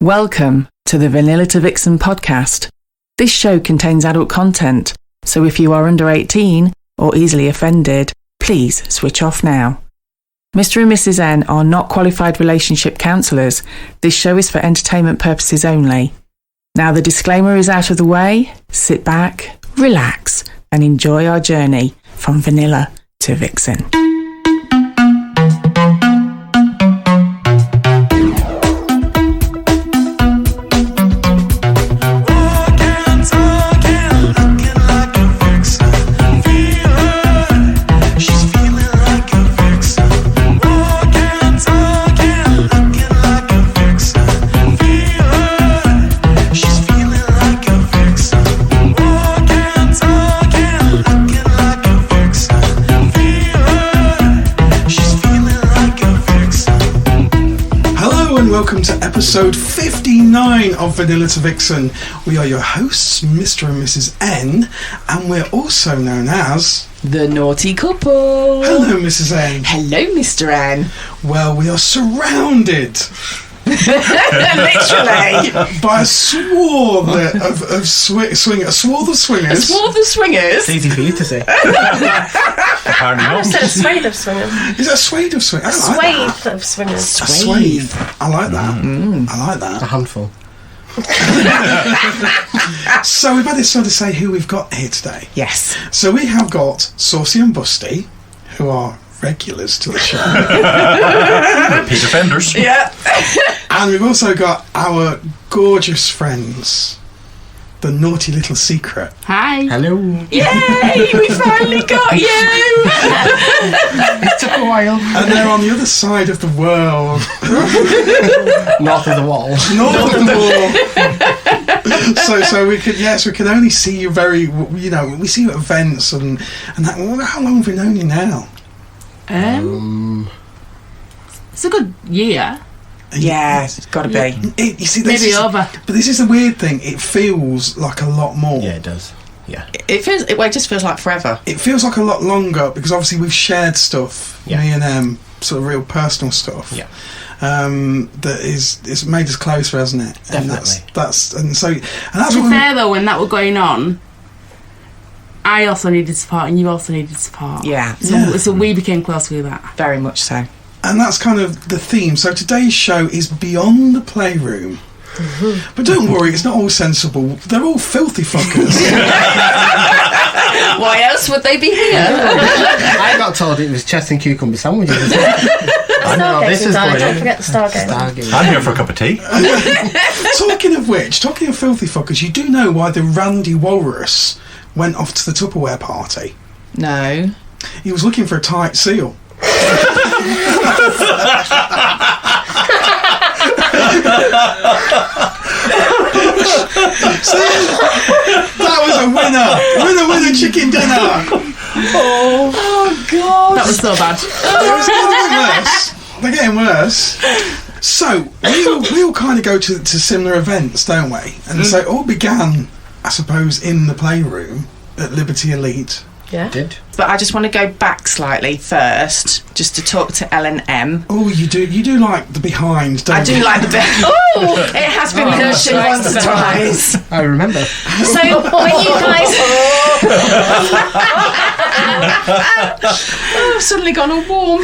Welcome to the Vanilla to Vixen podcast. This show contains adult content, so if you are under 18 or easily offended, please switch off now. Mr. and Mrs. N are not qualified relationship counsellors. This show is for entertainment purposes only. Now the disclaimer is out of the way. Sit back, relax, and enjoy our journey from Vanilla to Vixen. Welcome to episode 59 of Vanilla to Vixen. We are your hosts, Mr. and Mrs. N, and we're also known as... The Naughty Couple. Hello, Mrs. N. Hello, Mr. N. Well, we are surrounded... Literally by a swarm of swingers. A swarm of swingers. A swarm of swingers? It's easy for you to say. Apparently not. I said a swathe of swingers. Is that a swathe of swingers? A swathe of swingers. A swathe. I like that. I like that. A handful. So we better sort of say who we've got here today. Yes. So we have got Saucy and Busty, who are regulars to the show. Repeat offenders. Yeah. And we've also got our gorgeous friends, the Naughty Little Secret. Hi. Hello. Yay! We finally got you! It took a while. And they're on the other side of the world. North of the wall. North of the wall. So we can only see you we see you at events and that. How long have we known you now? It's a good year. Yeah, it's got to be. You see, Maybe over. But this is the weird thing. It feels like a lot more. Yeah, it does. Yeah. It just feels like forever. It feels like a lot longer because obviously we've shared stuff. Yeah. Me and sort of real personal stuff. Yeah. That it's made us closer, hasn't it? Definitely. And that's To be fair though, when that was going on, I also needed support and you also needed support. Yeah. So we became close with that. Very much so. And that's kind of the theme. So today's show is beyond the playroom. But don't worry, it's not all sensible. They're all filthy fuckers. Why else would they be here? I got told it was chest and cucumber sandwiches. I know this is Don't going. forget the Stargate. I'm here for a cup of tea. Talking of filthy fuckers, you do know why the Randy Walrus went off to the Tupperware party? No. He was looking for a tight seal. That was a winner chicken dinner. Oh God, That was so bad. They're getting worse. So we all kind of go to similar events, don't we? And so it all began, I suppose, in the Playroom at Liberty Elite. Yeah. Did. But I just want to go back slightly first, just to talk to Ellen M. Oh, you do like the behind, don't you? I do like the bit. Oh, it has been mentioned once or twice. I remember. So when you guys... Oh, I've suddenly gone all warm.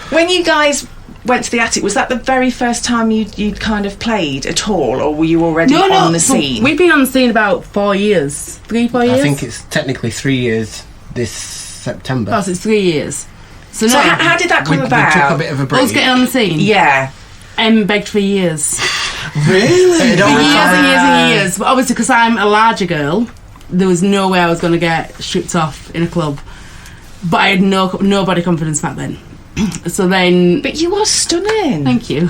When you guys went to the attic, was that the very first time you'd kind of played at all, or were you already on the scene? We've been on the scene about 4 years. 3-4 years? I think it's technically 3 years this September. Oh, so it's 3 years. So no, how did that come about? We took a bit of a break. I was getting on the scene. Yeah. Begged for years. Really? For years and years and years. But obviously, because I'm a larger girl, there was no way I was going to get stripped off in a club. But I had no body confidence back then. So then... But you are stunning. Thank you.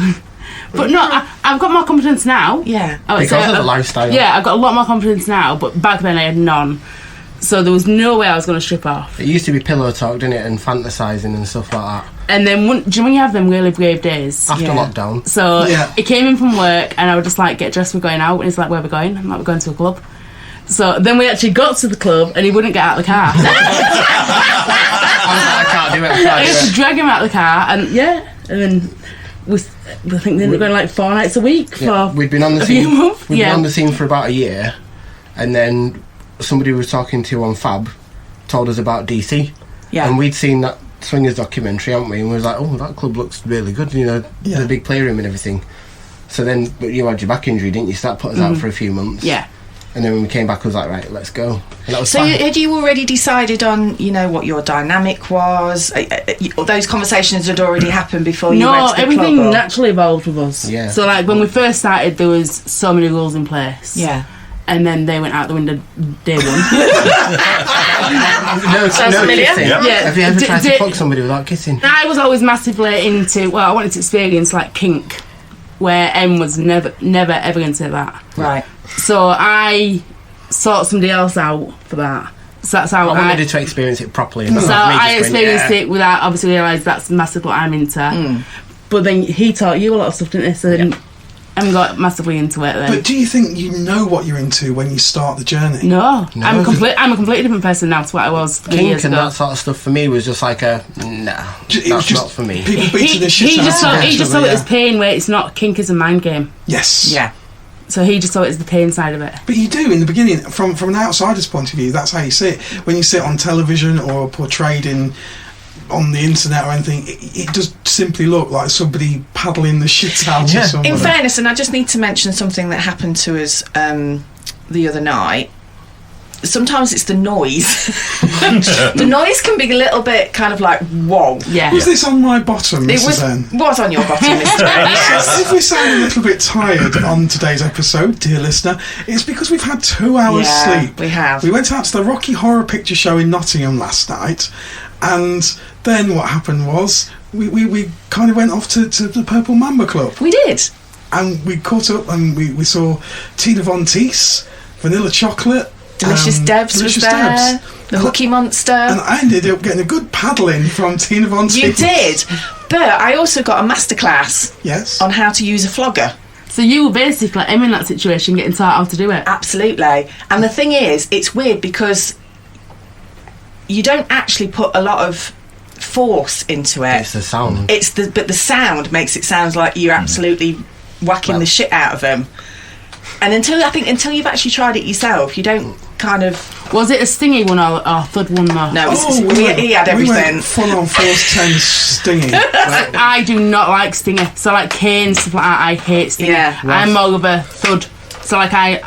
But no, I've got more confidence now. Yeah. Because of the lifestyle. Yeah, I've got a lot more confidence now, but back then I had none. So there was no way I was going to strip off. It used to be pillow talk, didn't it? And fantasising and stuff like that. And then when you have them really brave days? After lockdown. So he came in from work and I would just like get dressed, we're going out, and he's like, where are we going? I'm like, we're going to a club. So then we actually got to the club and he wouldn't get out of the car. I can't do it. I had to drag him out of the car and then I think they were going like 4 nights a week for We'd been on the a few scene. months. We'd been on the scene for about a year, and then somebody we were talking to on Fab told us about DC, and we'd seen that Swingers documentary, hadn't we? And we was like, oh, that club looks really good, the big playroom and everything. So then, but you had your back injury, didn't you? So that put us out for a few months. Yeah. And then when we came back, I was like, right, let's go. And that was So fun. had you already decided on, what your dynamic was? Those conversations had already happened before you went to the everything club? naturally evolved with us. Yeah. So like when we first started, there was so many rules in place. Yeah. And then they went out the window day one. no familiar. kissing. Yeah. Yeah. Have you ever tried to fuck somebody without kissing? I was always massively into. I wanted to experience like kink, where M was never ever going to say that. Right. So I sought somebody else out for that. So that's how I wanted to experience it properly. So I experienced it without obviously realised that's massively what I'm into. But then he taught you a lot of stuff, didn't he? So then I got massively into it then. But do you think you know what you're into when you start the journey? No. I'm a completely different person now to what I was 3 Kink years and ago. that sort of stuff for me was just like It that's was just not for me. People beating the shit He out just of saw each it other, as pain, where it's not. Kink is a mind game. Yes. Yeah. So he just saw it as the pain side of it. But you do in the beginning, from an outsider's point of view. That's how you see it. When you see it on television or portrayed on the internet or anything, it does simply look like somebody paddling the shit out of somebody. In fairness, and I just need to mention something that happened to us the other night. Sometimes it's the noise. The noise can be a little bit kind of like, whoa. Yeah. Was this on my bottom, Mrs. N? Was on your bottom, Mr. N. If we sound a little bit tired on today's episode, dear listener, it's because we've had 2 hours sleep. We have. We went out to the Rocky Horror Picture Show in Nottingham last night, and then what happened was we kind of went off to the Purple Mamba Club. We did. And we caught up and we saw Tina Von Teese, Vanilla Chocolate, Delicious Debs was there. The Hooky Monster. And I ended up getting a good paddling from Tina Von Teese. You did. But I also got a masterclass Yes. on how to use a flogger. So you were basically, I'm in that situation, getting taught how to do it. Absolutely. And the thing is, it's weird because you don't actually put a lot of force into it. It's the sound. But the sound makes it sound like you're absolutely whacking the shit out of them. And until you've actually tried it yourself, you don't kind of. Was it a stingy one or thud one though? No, he had everything. We went full on Force 10 stinging. I do not like stinger. So like cane, stuff like that, I hate stinger. Yeah. I'm more of a thud. So like I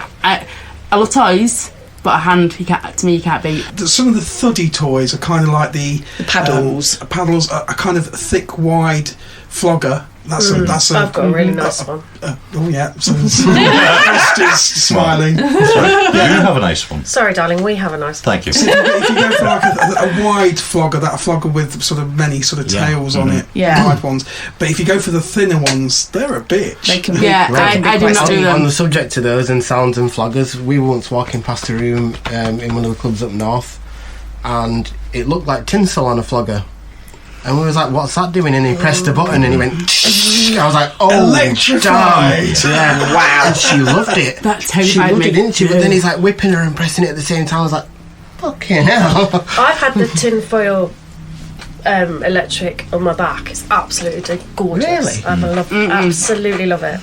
love toys, but a hand, you can't beat. Some of the thuddy toys are kind of like the paddles. Paddles are a kind of thick, wide flogger. That's I've got a really nice one. Oh yeah, Busty's smiling. Sorry, you have a nice one. Sorry, darling, we have a nice one. Thank you. So if you go for like a wide flogger, that flogger with sort of many sort of tails on it, wide ones. But if you go for the thinner ones, they're a bitch. They can be. Yeah, I do not do them. On the subject of those and sounds and floggers, we were once walking past a room in one of the clubs up north, and it looked like tinsel on a flogger. And we was like, what's that doing? And he pressed a button and he went, I was like, oh, electrified. Damn. Yeah. Wow. And she loved it. That She terrified loved me. it, didn't she? But then he's like whipping her and pressing it at the same time. I was like, fucking hell. I've had the tinfoil electric on my back. It's absolutely gorgeous. Really? Absolutely love it.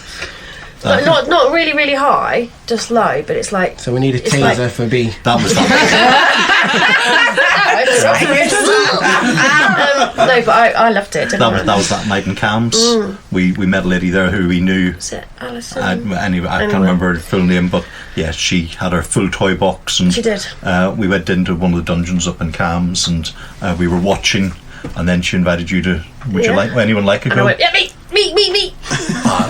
But not really, really high, just low. But it's like. So we need a it's taser like- for B. That was No, but I loved it. that was that night in Cams. We met a lady there who we knew. Was it Alison? Anyway, I can't remember her full name, but yeah, she had her full toy box, and She did. We went into one of the dungeons up in Cams, and we were watching, and then she invited you to. Would you like anyone like a And I go? went, yeah, me.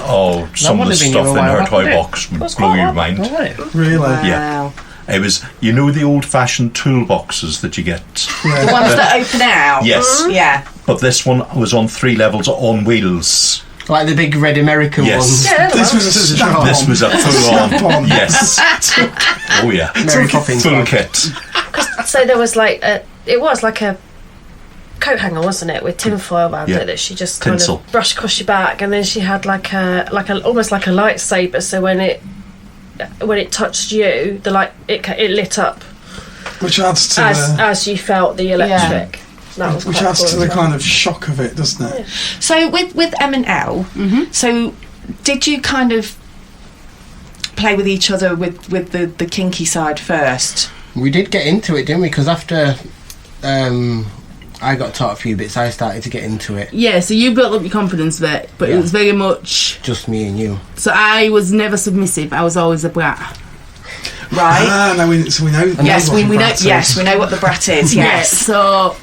Oh, some of the would have been stuff your in her wild, toy wouldn't it? box would blow your mind. Really? Yeah. It was, you know, the old-fashioned toolboxes that you get. The ones that open out. Yes. Yeah. But this one was on 3 levels on wheels. Like the big red American Yes. ones. Yeah, This was a strap-on. This was a full-on. Strap-on. Yes. Oh yeah. Mary Poppins. Full one. kit. So there was like it was like a coat hanger, wasn't it, with tinfoil around Yeah. it that she just kind Tinsel. of brushed across your back, and then she had like a almost like a lightsaber. So when it touched you, the light it lit up Which adds to as you felt the electric. That was which quite adds cool to as the well. kind of shock of it, doesn't it? Yeah. So with M&L, so did you kind of play with each other with the kinky side first? We did get into it, didn't we? Because after I got taught a few bits, I started to get into it. Yeah, so you built up your confidence a bit, but it was very much... Just me and you. So I was never submissive, I was always a brat. Right. So we know. Yes, what we the know. brat is. Yes, we know what the brat is. Yeah, Yes. so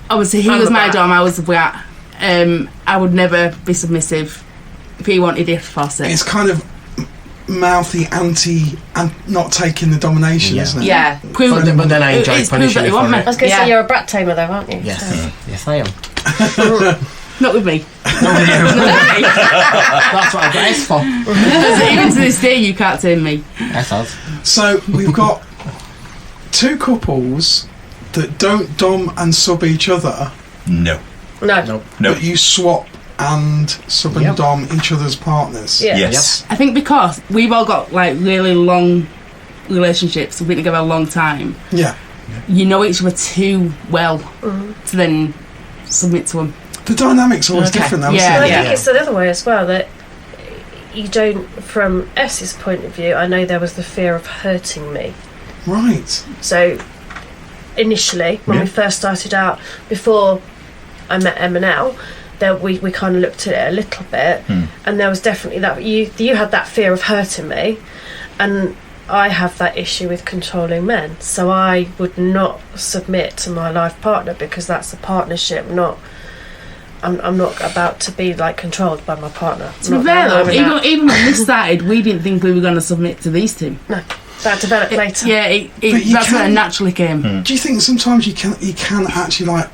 obviously he I'm was a my brat. dom, I was the brat. I would never be submissive. If he wanted it, force it. It's kind of mouthy, and not taking the domination, isn't it? Yeah. Prove, But then I enjoy it's prove punishing that you you want for me. it. I was going to Yeah. say you're a brat tamer, though, aren't you? Yes, So- yes, I am. Not with me. That's what I've got S for. So even to this day, you can't tame me. S has. So we've got two couples that don't dom and sub each other, No. No. No. but you swap and sub and Yep. dom each other's partners. Yeah. Yes. I think because we've all got like really long relationships, we've been together a long time. Yeah. You know each other too well to then submit to them. The dynamic's always Okay. different, though, Yeah. isn't I it? think it's the other way as well, that you don't, from S's point of view, I know there was the fear of hurting me. Right. So initially, when we first started out, before I met M&L, there we kind of looked at it a little bit, and there was definitely that you had that fear of hurting me, and I have that issue with controlling men. So I would not submit to my life partner because that's a partnership, not. I'm not about to be like controlled by my partner. To be fair though, even when we started, we didn't think we were going to submit to these two. No, that developed later. Yeah, But you that's where it can- naturally came. Do you think sometimes you can actually like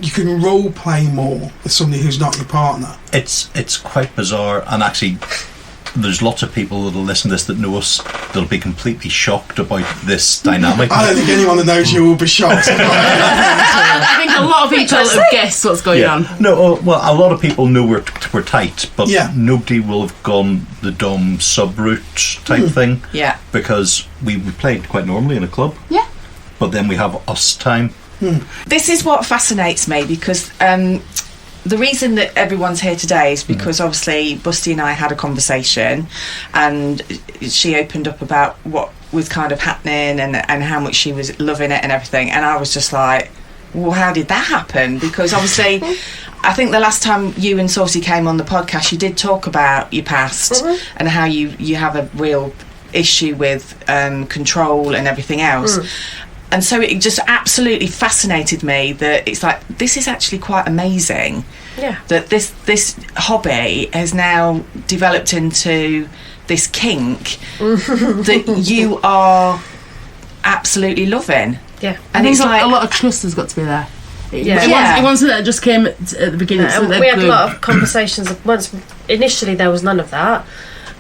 you can role play more with somebody who's not your partner? It's quite bizarre, and actually there's lots of people that'll listen to this that know us that'll be completely shocked about this dynamic. I don't think anyone that knows you will be shocked. I think a lot of people have guessed what's going on. No, well, a lot of people know we're tight, but Yeah. nobody will have gone the dom sub route type thing. Yeah. Because we played quite normally in a club. Yeah. But then we have us time. This is what fascinates me because the reason that everyone's here today is because obviously Busty and I had a conversation and she opened up about what was kind of happening and how much she was loving it and everything, and I was just like, well, how did that happen? Because obviously I think the last time you and Saucy came on the podcast, you did talk about your past and how you have a real issue with control and everything else. And so it just absolutely fascinated me that it's like, this is actually quite amazing. Yeah. That this hobby has now developed into this kink that you are absolutely loving. Yeah. And I it's think like a lot of trust has got to be there. Yeah. It wasn't that just came at the beginning. No, so and they're we had a good. lot of conversations. Once initially there was none of that,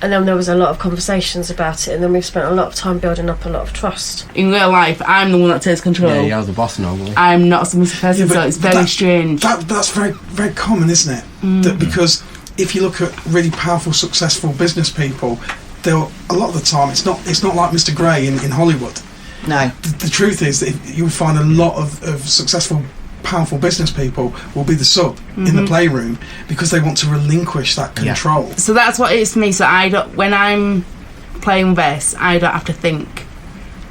and then there was a lot of conversations about it, and then we've spent a lot of time building up a lot of trust. In real life, I'm the one that takes control. Yeah, you're the boss normally. I'm not a submissive person, Yeah, but so it's very strange. That's very, very common, isn't it? That because if you look at really powerful, successful business people, they'll a lot of the time it's not like Mr. Grey in Hollywood. no. The truth is that you'll find a lot of successful, powerful business people will be the sub in the playroom because they want to relinquish that control. So that's what it is for me. So I don't, when I'm playing with S, I don't have to think.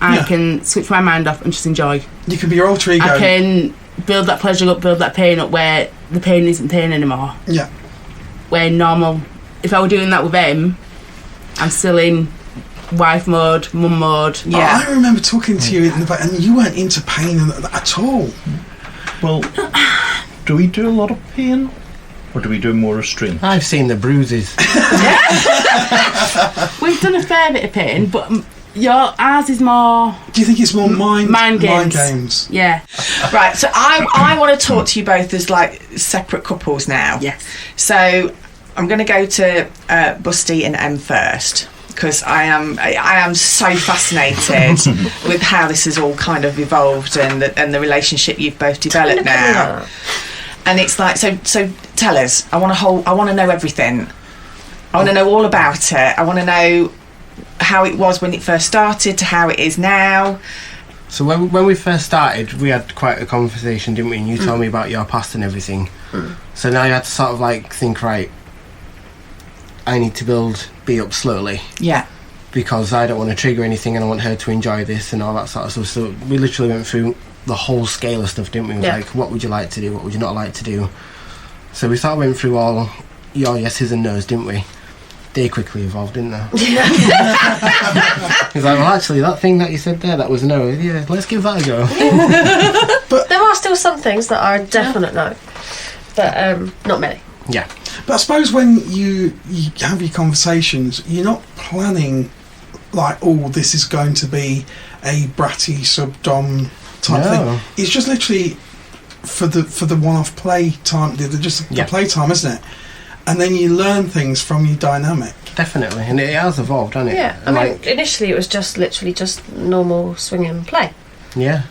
I can switch my mind off and just enjoy. You can be your alter ego. I can build that pleasure up, build that pain up where the pain isn't pain anymore. Yeah. Where normal, if I were doing that with him, I'm still in wife mode, mum mode. Yeah. I remember talking to you in the back, and you weren't into pain at all. Well, do we do a lot of pain? Or do we do more restraint? I've seen the bruises. We've done a fair bit of pain, but ours is more. Do you think it's more mind games? Yeah. Right, so I want to talk to you both as like separate couples now. Yes. So I'm going to go to Busty and M first because I am so fascinated with how this has all kind of evolved and the relationship you've both developed now. And it's like, so tell us. I want to know everything. I want to know all about it. I want to know how it was when it first started to how it is now. So when we first started, we had quite a conversation, didn't we? And you told me about your past and everything. So now you had to sort of like think, right, I need to build B up slowly. Yeah. Because I don't want to trigger anything and I want her to enjoy this and all that sort of stuff. So we literally went through the whole scale of stuff, didn't we? Yeah. Like, what would you like to do? What would you not like to do? So we sort of went through all your yeses and nos, didn't we? They quickly evolved, didn't they? He's like, well, actually, that thing that you said there, that was a no. Yeah, let's give that a go. But there are still some things that are a definite no. But not many. Yeah. But I suppose when you have your conversations, you're not planning like, oh, this is going to be a bratty sub-dom type thing. It's just literally for the one-off play time, the play time, isn't it? And then you learn things from your dynamic. Definitely, and it has evolved, hasn't it? Yeah, I mean, initially it was just literally just normal swinging play. Yeah.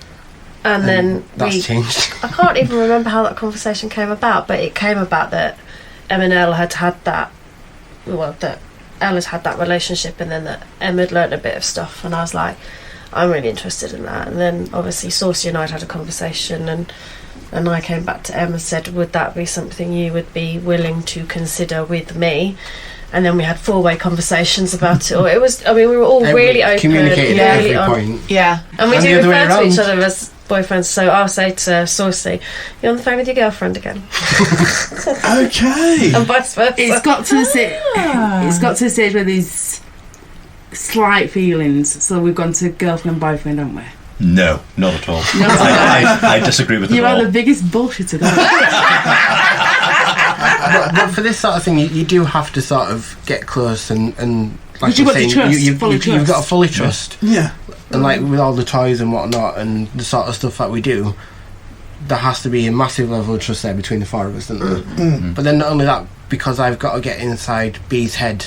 And then that's changed. I can't even remember how that conversation came about, but it came about that Em and Elle that Elle had had that relationship, and then that Em had learnt a bit of stuff, and I was like, I'm really interested in that. And then obviously Saucy and I had a conversation, and I came back to Em and said, would that be something you would be willing to consider with me? And then we had 4-way conversations about it. It was, I mean, we were all really open, communicated at every point. Yeah, and we do refer to each other as boyfriends. So I'll say to Saucy, "You're on the phone with your girlfriend again." Okay. And vice versa. It's got to the stage where there's slight feelings. So we've gone to girlfriend and boyfriend, haven't we? No, not at all. I disagree with you all. You are the biggest bullshitter. but for this sort of thing, you do have to sort of get close and like you've got to trust, you've got to fully trust. Yeah. And like with all the toys and whatnot and the sort of stuff that we do, there has to be a massive level of trust there between the four of us, doesn't there? But then not only that, because I've got to get inside B's head.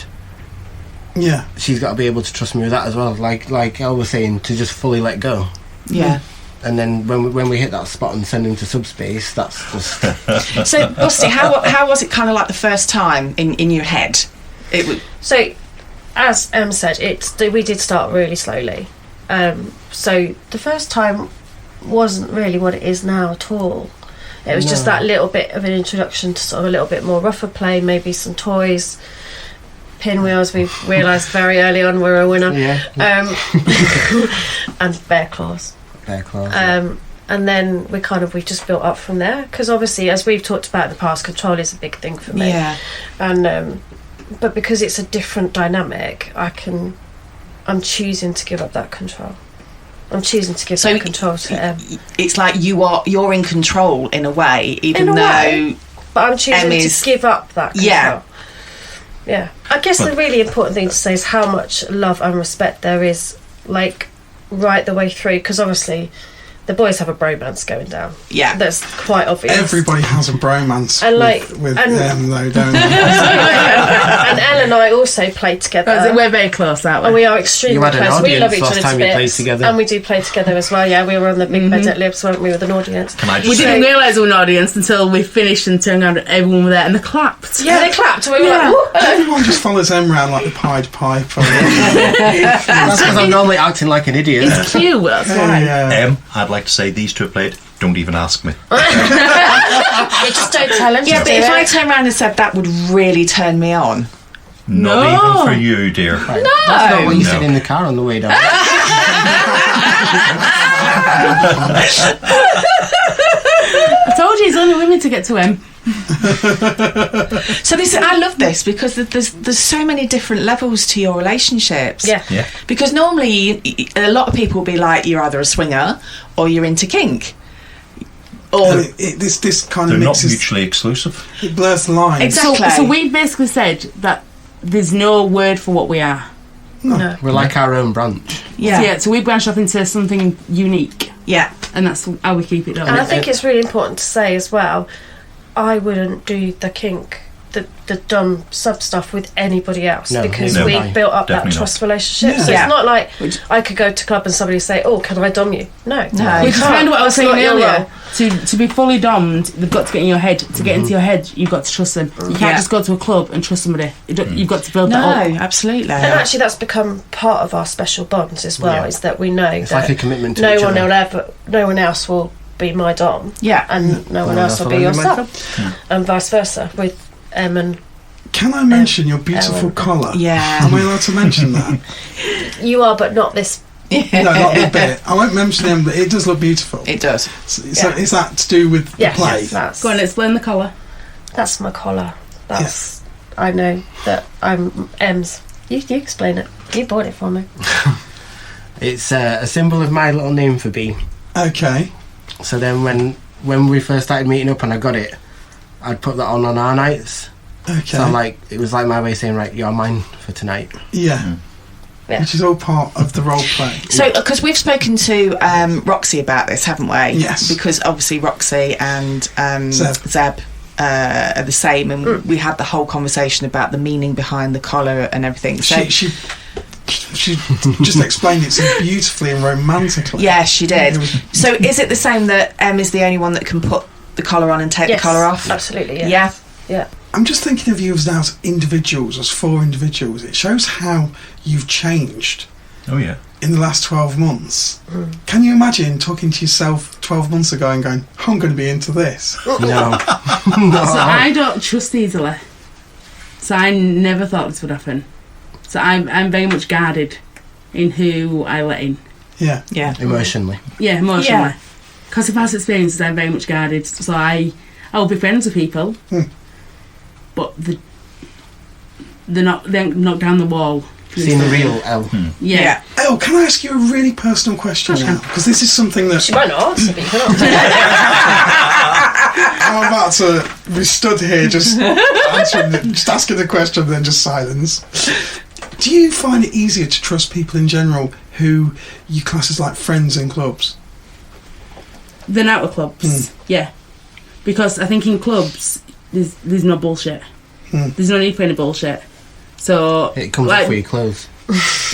Yeah. She's got to be able to trust me with that as well. Like Elle was saying, to just fully let go. Yeah. And then when we hit that spot and send him to subspace, that's just... So, Busty, how was it kind of like the first time in your head? So, as Em said, we did start really slowly. So the first time wasn't really what it is now at all. It was just that little bit of an introduction to sort of a little bit more rougher play, maybe some toys, pinwheels. We realised very early on we're a winner. Yeah. And bear claws. And then we just built up from there, because obviously, as we've talked about in the past, control is a big thing for me. Yeah. And but because it's a different dynamic, I'm choosing to give up that control. I'm choosing to give that control to Em. It's like you're in control in a way, but I'm choosing to give up that control. Yeah. I guess the really important thing to say is how much love and respect there is, like, right the way through, because obviously the boys have a bromance going down. Yeah. That's quite obvious. Everybody has a bromance and with them, though, don't they? And Elle and I also play together. We're very close, aren't we? And we are extremely close. We love each other to bits. Together. And we do play together as well. Yeah, we were on the big bed at Libs, weren't we, with an audience? We didn't realise we were an audience until we finished and turned around and everyone was there and they clapped. Yeah, they clapped. And we were like, "Ooh, everyone just follows Em around like the Pied Piper. That's because I'm normally acting like an idiot. It's cute, that's why. Yeah. I'd like to say these two have played. Don't even ask me. You just don't tell him. Yeah, but if I turned around and said that would really turn me on. Not even for you, dear. Right. No. That's not what you said in the car on the way down. I told you, it's only women to get to him. So I love this because there's so many different levels to your relationships. Yeah. Because normally a lot of people will be like, you're either a swinger or you're into kink. Or this kind they're of not mixes, mutually exclusive. It blurs the lines. Exactly. So we basically said that there's no word for what we are. No. We're like our own branch. Yeah. So we branch off into something unique. Yeah. And that's how we keep it going. And I think it's really important to say as well, I wouldn't do the kink the done sub stuff with anybody else because No, we no, built up that definitely trust relationship. Yeah. So Yeah. it's not like I could go to club and somebody say, "Oh, can I dom you?" No, No. you Which is can't. kind of what I was That's saying not your earlier. role. To be fully dommed, they've got to get in your head. To get into your head, you've got to trust them. You can't Yeah. just go to a club and trust somebody. You've got to build that No, up. absolutely. And actually, that's become part of our special bonds as well. Yeah. Is that we know It's that like a commitment to no each one other. no one else will be my dom, Yeah. and no one else will be your sub, and vice versa with Em and Can I mention your beautiful Ellen. collar? Yeah. Am I allowed to mention that? you are, but not this. No, not the bit. I won't mention them, but it does look beautiful. It does. So Yeah. is that to do with the Yes, play? that's Go on, explain the colour. that's my collar. That's I know that I'm Em's. You explain it. You bought it for me. It's a symbol of my little name for B. Okay. So then when we first started meeting up and I got it, I'd put that on our nights. Okay. So it was like my way of saying, right, you're mine for tonight. Yeah. Yeah. Which is all part of the role play. So, because we've spoken to Roxy about this, haven't we? Yes. Because obviously Roxy and Zeb. Zeb are the same, and we had the whole conversation about the meaning behind the collar and everything. So, She just explained it so beautifully and romantically. yeah, she did. It was- So, is it the same that Em is the only one that can put the collar on and take Yes, the collar off? absolutely. Yes. Yeah. Yeah. I'm just thinking of you as individuals, as 4 individuals. It shows how you've changed Oh yeah. in the last 12 months. Can you imagine talking to yourself 12 months ago and going, I'm going to be into this? No. So I don't trust easily. So I never thought this would happen. So I'm very much guarded in who I let in. Yeah. Yeah. Emotionally. Yeah, emotionally. Yeah. Because of past experiences, I'm very much guarded. So I'll be friends with people, but they knock down the wall. Seen the real L. Yeah. Oh, can I ask you a really personal question Of course you now? Because this is something that She might not answer, but you can answer. I'm about to be stood here just asking the question and then just silence. Do you find it easier to trust people in general who you class as like friends in clubs? Then out of clubs, yeah. Because I think in clubs, there's no bullshit. There's no need for any bullshit. So It comes like, off with your clothes.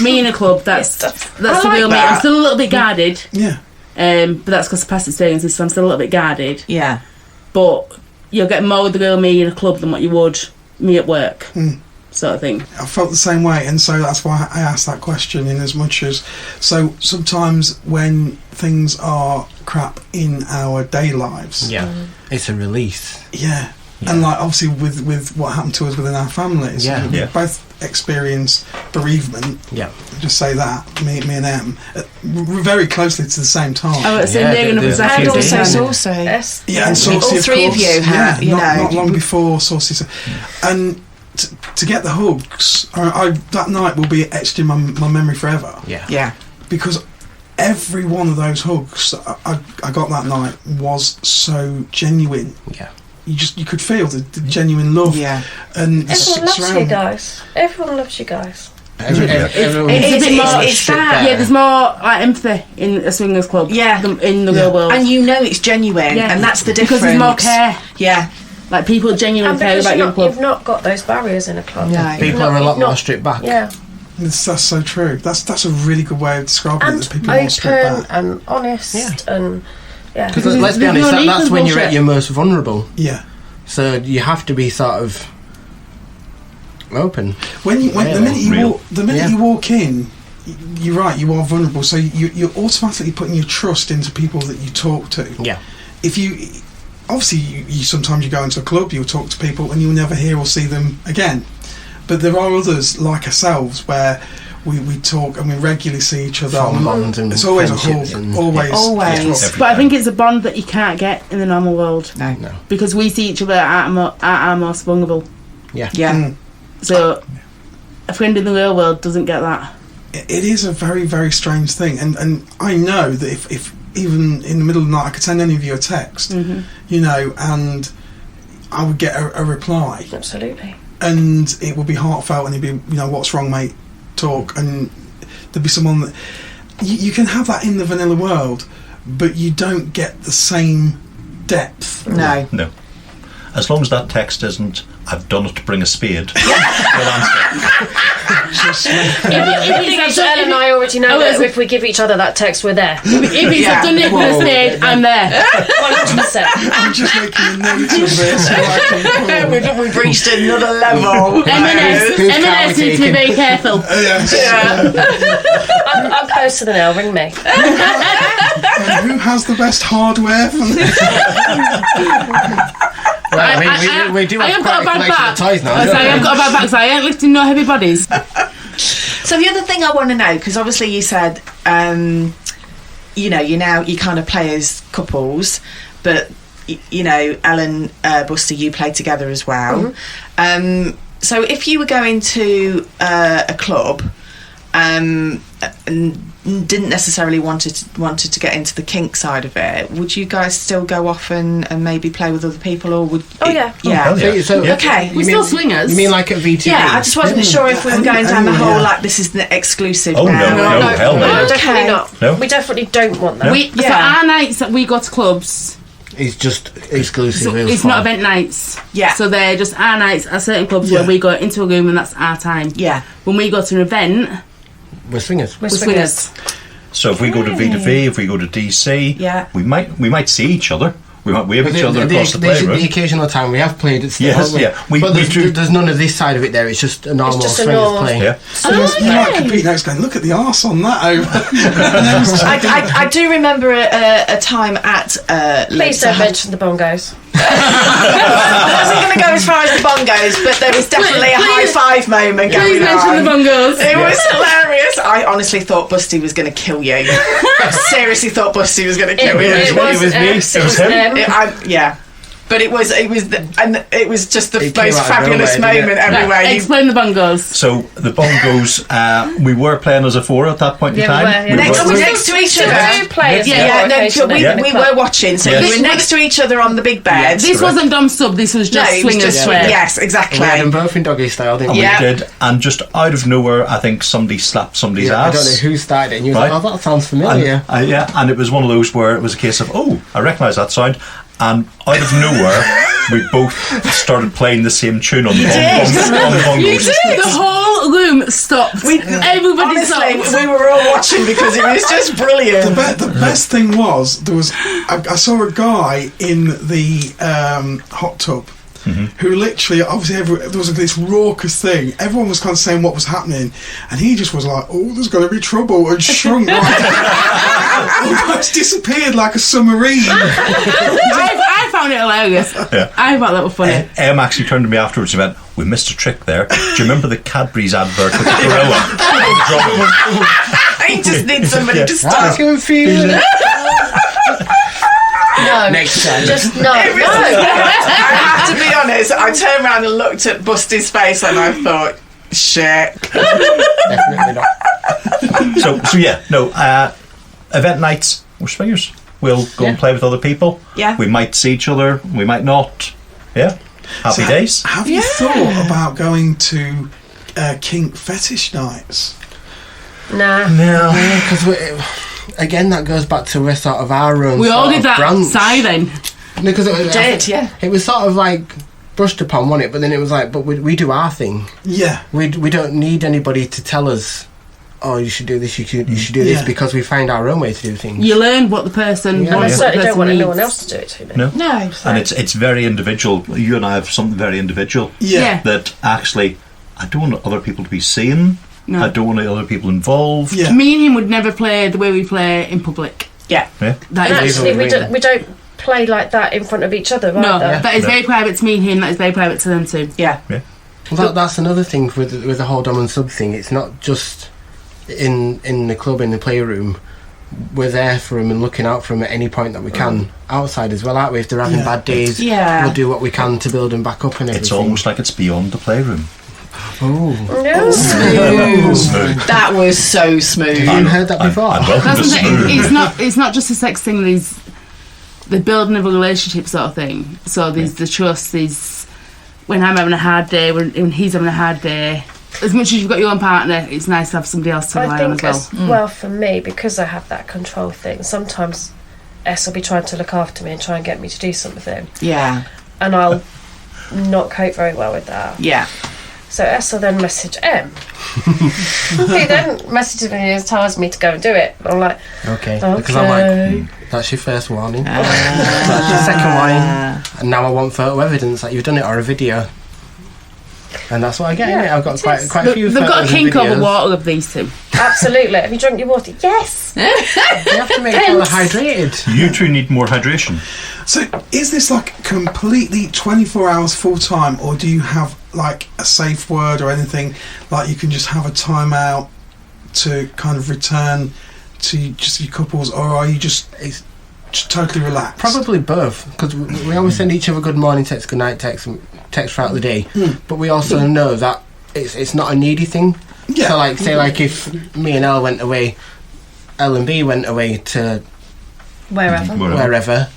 me in a club, that's I the like real me. that. I'm still a little bit guarded, Yeah. but that's because of past experiences, so I'm still a little bit guarded. Yeah. But you'll get more with the real me in a club than what you would me at work, sort of thing. I felt the same way, and so that's why I asked that question. In as much as, so sometimes when things are crap in our day lives, Yeah. It's a release. yeah, and like obviously with what happened to us within our families, Yeah. we Yeah. both experienced bereavement. Yeah. Just say that me and Em, very closely to the same time. I was Yeah, saying there's exactly And few the also same. days. Saucy. Yes. Yeah, and Saucy, all of three of course. you have, yeah, you not know. long before Saucy. And to get the hugs, that night will be etched in my memory forever. Yeah. Yeah. Because every one of those hugs that I got that night was so genuine. Yeah. You could feel the genuine love. Yeah. And Everyone loves you surround- guys. Everyone loves you guys. Everyone It's a bit more. it's that. Yeah, there's more like empathy in a swingers club. Yeah. Than in the Yeah. real world. And you know it's genuine, Yeah. and that's the difference. Because there's more care. Yeah. Like people genuinely And care because about your club. you've not got those barriers in a club. No. You've People not- are a lot you've more not- stripped back. Yeah. That's so true. That's a really good way of describing it. And That people are more stripped open back. and honest Yeah. and yeah. Because let's be There's honest, no need that's for when you're at bullshit. your most vulnerable. Yeah. So you have to be sort of open. The minute you Real. walk, you walk in, you're right. You are vulnerable. So you're automatically putting your trust into people that you talk to. Yeah. If you obviously you sometimes you go into a club, you'll talk to people and you'll never hear or see them again. But there are others like ourselves where we talk and we regularly see each other. Fond bonds and It's always a friendships hug. and- Always. Always. But I think it's a bond that you can't get in the normal world No. No. because we see each other at our most vulnerable. Yeah. Yeah. Mm. So a friend in the real world doesn't get that. It is a very, very strange thing, and I know that if even in the middle of the night I could send any of you a text, you know, and I would get a reply, Absolutely. and it would be heartfelt, and it'd be, you know, what's wrong, mate? Talk, and there'd be someone that you can have that in the vanilla world, but you don't get the same depth. No. No. as long as that text isn't, "I've done it to bring a spade," we'll answer. Elle and I already know that if we give each other that text, we're there. If it's I've done it with a spade, I'm there. 100%. I'm just making a note of this. So I can We've reached another level. M&S needs to be very careful. I'm closer than Elle, ring me. And who has the best hardware for this? Well, I mean, we do have quite a collection of toys now. I have got a bad back, so I ain't lifting no heavy bodies. So the other thing I want to know, because obviously you said, you kind of play as couples, but Elle and Busty, you play together as well. Mm-hmm. So if you were going to a club and didn't necessarily wanted to get into the kink side of it, would you guys still go off and maybe play with other people, or would? Yeah. Okay, we're still swingers. You mean like at VTV? Yeah, I just wasn't sure if we were going down the whole like this is the exclusive. Oh now. no, hell no. Definitely not. No. We definitely don't want that. So our nights that we go to clubs, It's just exclusive. so it's not event nights. Yeah. So they're just our nights at certain clubs where we go into a room and that's our time. Yeah. When we go to an event, We're swingers. we're swingers. So if we go to V2V, if we go to DC, we might see each other. We wave each other across the playroom. The occasional time we have played it still, Yes, haven't we? yeah. But there's none of this side of it there. It's just a normal swingers play. Yeah. So you might compete next going, look at the arse on that over. I do remember a time at Please don't mention the bongos. I wasn't going to go as far as the bongos, but there was definitely a high five moment going Please mention on. the bongos. It was hilarious. I honestly thought Busty was going to kill you. I seriously thought Busty was going to kill you. It was him. Yeah. But it was just the It came most out of fabulous nowhere, didn't moment it? everywhere. Right, explain the bongos. So the bongos, we were playing as a four at that point in time. We were, Next to each other. We play as We were watching, so Yes. you were next to each other on the big bed. This wasn't Dom Sub, this was just it was swingers just play. Yes, exactly. We had them both in doggy style, didn't we? Yeah. We did, and just out of nowhere, I think somebody slapped somebody's I ass. don't know who started it, and you were Right. like, oh, that sounds familiar. And it was one of those where it was a case of, I recognise that sound, and out of nowhere, we both started playing the same tune on the bongos. The whole room stopped. Everybody Honestly, stopped. we were all watching because it was just brilliant. The best thing was I saw a guy in the hot tub who literally, obviously, there was this raucous thing. Everyone was kind of saying what was happening, and he just was like, "Oh, there's going to be trouble," and shrunk almost disappeared like a submarine. I found it hilarious. Yeah. I thought that was funny. Em actually turned to me afterwards and went, "We missed a trick there. Do you remember the Cadbury's advert with the gorilla?" I just need somebody to I stop. can feel it. No. Next time. Just no. I have to be honest, I turned around and looked at Busty's face and I thought, shit. Definitely not. Event nights, we're swingers. We'll go and play with other people. Yeah. We might see each other, we might not. Yeah. Happy days. Have you thought about going to kink fetish nights? Nah. No. Because again, that goes back to we're sort of our own. We all did that branch. side then. Because It it was sort of like brushed upon, wasn't it? But then it was like, but we do our thing. Yeah. We don't need anybody to tell us, oh, you should do this, you should do this, because we find our own way to do things. You learn what the person Yeah. wants. I what the certainly don't want person anyone needs. else to do it to me. No. No. And it's very individual. You and I have something very individual. Yeah. That actually, I don't want other people to be seen. No. I don't want other people involved. Yeah. Me and him would never play the way we play in public. Yeah. Yeah. That And is actually, we don't play like that in front of each other, no, either. that is No. very private to me and him. That is very private to them too. Yeah. Well, that's another thing with the whole dom and sub thing. It's not just in the club, in the playroom. We're there for them and looking out for them at any point that we can. Outside as well, aren't we? If they're having bad days, Yeah. we'll do what we can to build them back up and everything. It's almost like it's beyond the playroom. No. Smooth. That was so smooth. You heard that before? And welcome That's to what I'm saying. Smooth. It's not just a sex thing. There's the building of a relationship sort of thing. So there's the trust. There's when I'm having a hard day, when he's having a hard day. As much as you've got your own partner, it's nice to have somebody else to rely on as well. Well, for me, because I have that control thing, sometimes S will be trying to look after me and try and get me to do something, Yeah. and I'll not cope very well with that. Yeah. So Esther then messaged M. He then messages me and tells me to go and do it. I'm like, okay. Because I'm like, that's your first warning. That's your second warning. And now I want photo evidence that you've done it, or a video. And that's what I get in it. I've got quite a few. They've got a kink over water of these two. Absolutely. Have you drunk your water? Yes. You have to make sure they're hydrated. You two need more hydration. So, is this like completely 24 hours full time, or do you have like a safe word or anything? Like you can just have a timeout to kind of return to just your couples, or are you just totally relaxed? Probably both, because we always send each other good morning text, good night text throughout the day. But we also know that it's not a needy thing. Yeah. So like, say like if me and Elle went away, Elle and B went away to wherever,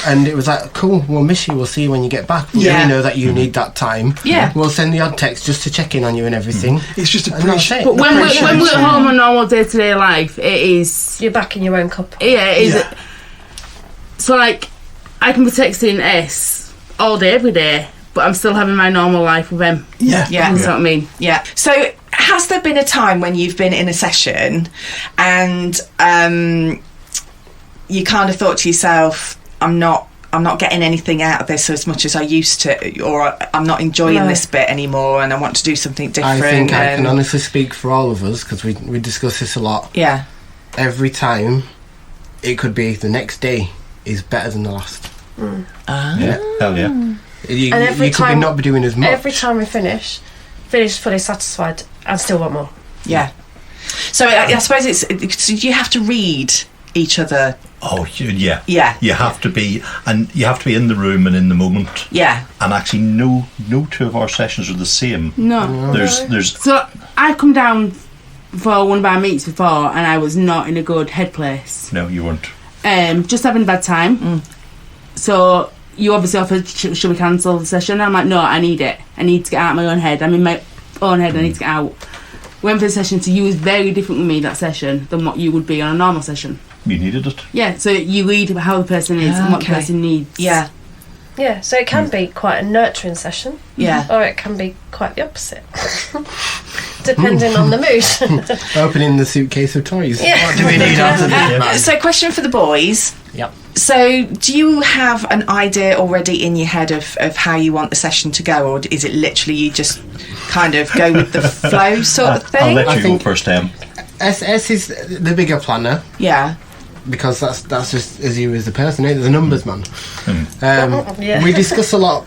and it was like, cool, we'll miss you, we'll see you when you get back. But we know that you need that time. Yeah. We'll send the odd text just to check in on you and everything. It's just And that's it. But when we're at home on normal day-to-day life, it is... You're back in your own cup. Yeah, it is. So, like, I can be texting S all day, every day, but I'm still having my normal life with them. Yeah. Yeah. You know what I mean? Yeah. So, has there been a time when you've been in a session and you kind of thought to yourself, I'm not getting anything out of this as much as I used to, or I'm not enjoying this bit anymore, and I want to do something different? I think I can honestly speak for all of us, because we discuss this a lot. Yeah. Every time, it could be the next day is better than the last. Yeah, hell yeah. You And every could time- not be doing as much. Every time we finish fully satisfied and still want more. Yeah. So I suppose so you have to read each other. Oh, yeah. Yeah. You have to be in the room and in the moment. Yeah. And actually, no two of our sessions are the same. No. There's. So, I've come down for one of our meets before, and I was not in a good headspace. No, you weren't. Just having a bad time. So you obviously offered, should we cancel the session? I'm like, no, I need it. I need to get out of my own head. I'm in my own head. I need to get out. Went for the session, so you was very different with me that session than what you would be on a normal session. You needed it. Yeah, so you read how the person is and what the person needs. Yeah. Yeah, so it can be quite a nurturing session. Yeah. Or it can be quite the opposite. Depending on the mood. Opening the suitcase of toys. Yeah. What do we need after this? So, question for the boys. Yep. So, do you have an idea already in your head of how you want the session to go, or is it literally you just kind of go with the flow sort of thing? I'll let I you think- go first, Em. S is the bigger planner, Yeah. because that's just as you as a person, the numbers man. Yeah. We discuss a lot,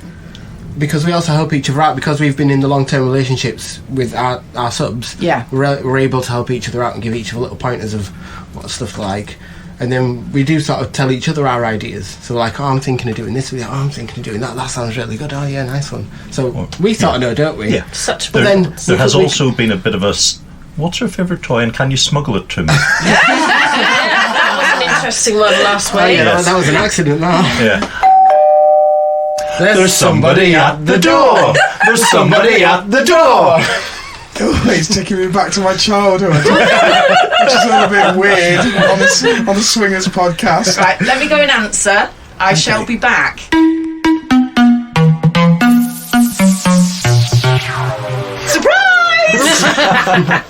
because we also help each other out, because we've been in the long-term relationships with our subs. Yeah. We're able to help each other out and give each other little pointers of what stuff's like. And then we do sort of tell each other our ideas. So like, oh, I'm thinking of doing this. I'm thinking of doing that. That sounds really good. Oh yeah, nice one. So we sort of know, don't we? Yeah. Such But fun. then There has also been a bit of a. What's your favourite toy, and can you smuggle it to me? That was an interesting one last week. Oh, yeah, Yes. that was an accident. Now. Yeah. There's somebody at the door. There's somebody at the door. Oh, it's taking me back to my childhood, which is all a bit weird on the Swingers podcast. Right, let me go and answer. I shall be back. Surprise!